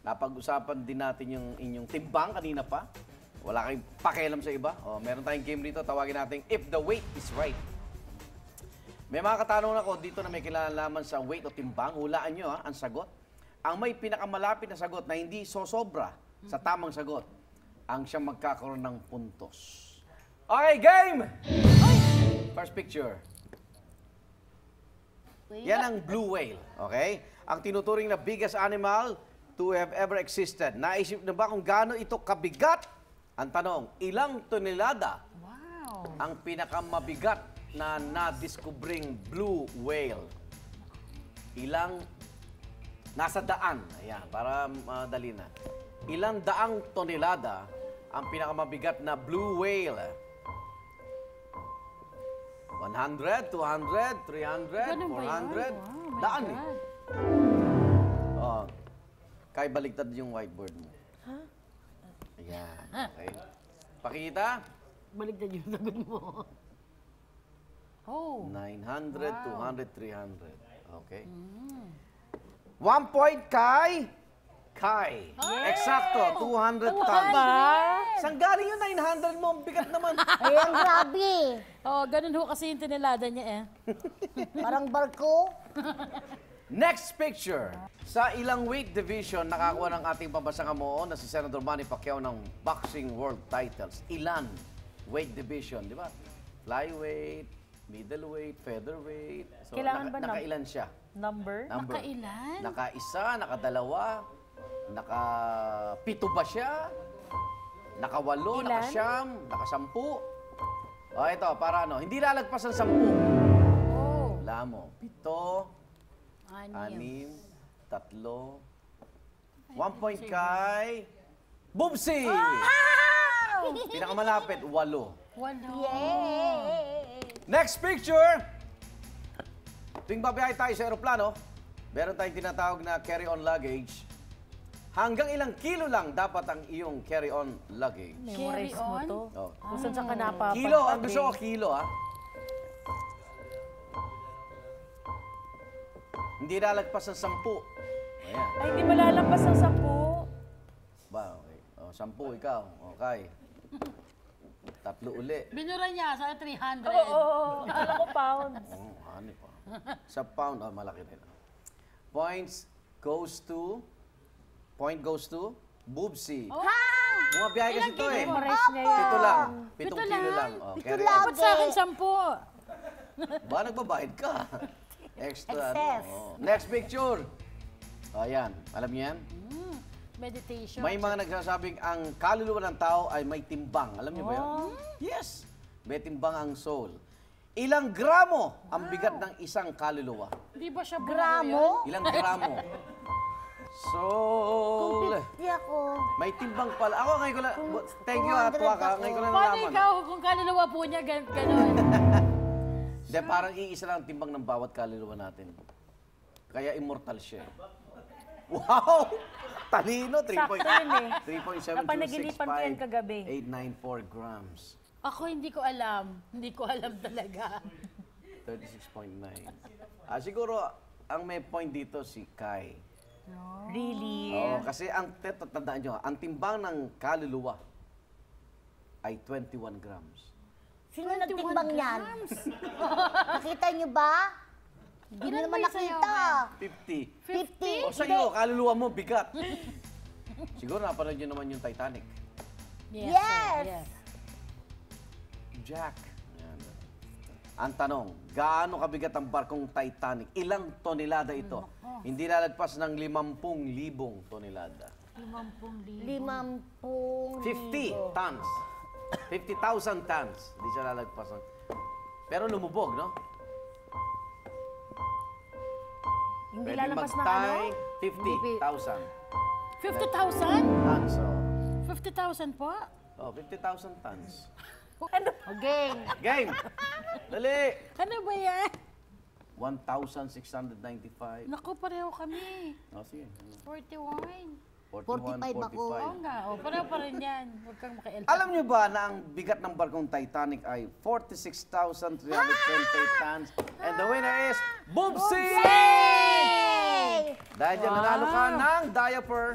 Napag-usapan din natin yung inyong timbang kanina pa. Wala kayong pakialam sa iba. O, meron tayong game rito. Tawagin natin If the Weight is Right. May mga katanungan ako dito na may kinalaman sa weight o timbang. Hulaan nyo ang sagot. Ang may pinakamalapit na sagot na hindi sosobra sa tamang sagot, ang siyang magkakaroon ng puntos. Okay, game! First picture. Yan ang blue whale, okay? Ang tinuturing na biggest animal to have ever existed. Naisip na ba kung gaano ito kabigat? Ang tanong, ilang tonelada ang pinakamabigat na na-discovering blue whale? Ilang, nasa daan, ayan, para madali na. Ilang daang tonelada ang pinakamabigat na blue whale? 100, 200, 300, 400, daan eh. Oh, kaya baliktad yung whiteboard mo. Ha? Ayan, okay. Pakita. Baliktad yung sagot mo. Oh. 900, 200, 300. Okay. 1 point kay Kai. Eksakto, 200 tons. Saan galing yung 900 mo? Ang bigat naman. Ayan, grabe. Oh, ganun ho kasi yung tinilada niya eh. Parang barko. Next picture. Sa ilang weight division nakakuha ng ating pambansang amuon na si Senator Manny Pacquiao ng boxing world titles? Ilan weight division, di ba? Flyweight, middleweight, featherweight. So, Kailangan ba nakailan siya? Number? Nakailan? Naka-isa, naka-dalawa, naka-pito ba siya? Naka-walo, naka-siyam, naka-sampu. O ito, para ano, hindi lalagpas ang 10. Oh. Wala mo. 7, 6. 3, 1 point kay Bubsy! Pinakamalapit, 8. Next picture! Tuwing babiyahe tayo sa aeroplano, meron tayong tinatawag na carry-on luggage. Hanggang ilang kilo lang dapat ang iyong carry-on luggage? Memorize mo to? Oh. Kung saan ka napapagpag. Kilo, ang gusto ko kilo, ha? Hindi lalagpas ng 10. Ayan. Ay, hindi malalampas ng 10. Ba, okay. O, 10 ikaw. Okay. 3 uli. Binura niya sa 300. Oo, akala ko pounds. Ano pa? Sa pound, malaki rin. Point goes to Bubsy. Mga biyahe kasi ito eh. Memorize niya yan. 7 lang. 7 kilo lang. Oh, carry on. Dapat sa akin 10. Ba, nagbabayad ka. Extra. Excess. Ano. Next picture. O, ayan. Alam niyo yan? Meditation. May mga nagsasabing ang kaluluwa ng tao ay may timbang. Alam niyo ba yun? Yes. May timbang ang soul. Ilang gramo ang bigat ng isang kaluluwa? Di ba siya Gramo? Ilang gramo? Soul. Hindi ako. May timbang pala. Ako ngayon ko lang, thank you ha, tuwa ka. Ngayon ko lang Paano nalaman. ikaw kung kaluluwa po niya gano'n? Hindi, parang iisa lang ang timbang ng bawat kaluluwa natin. Kaya immortal siya. Wow! Talino, Sakto yun eh. 3.7265. Napanaginipan ko yan kagabi. 894 grams. Ako hindi ko alam. Hindi ko alam talaga. 36.9. Siguro, ang may point dito si Kai. Really? Oo, kasi ang, tandaan nyo, ang timbang ng kaluluwa ay 21 grams. Sino nagtimbang yan? Nakita niyo ba? Hindi Ilan naman ba yung sayo, nakita. 50. 50. O sa'yo, kaluluwa mo, bigat. Siguro napanood nyo naman yung Titanic. Yes. Jack. Yan. Ang tanong, gaano kabigat ang barkong Titanic? Ilang tonelada ito? Hindi lalagpas ng 50,000 tonelada. 50. 50 tons. 50,000 tons. Hindi siya lalagpas. Pero lumubog, no? Hindi Pwede lalabas ng ano? magtay 50,000 50,000? tons. 50,000 po? Oh, 50,000 tons. Ano? Okay. Game! Dali! Ano ba yan? 1,695. Naku, pareho kami. Oh, sige. 41. 41, 45 ako. 45. Oo nga, pareho pa rin yan. Huwag kang makialam. Alam niyo ba na ang bigat ng barkong Titanic ay 46,328 tons? And the winner is Bubsy! Yay! Dahil dyan, nanalo ka ng diaper.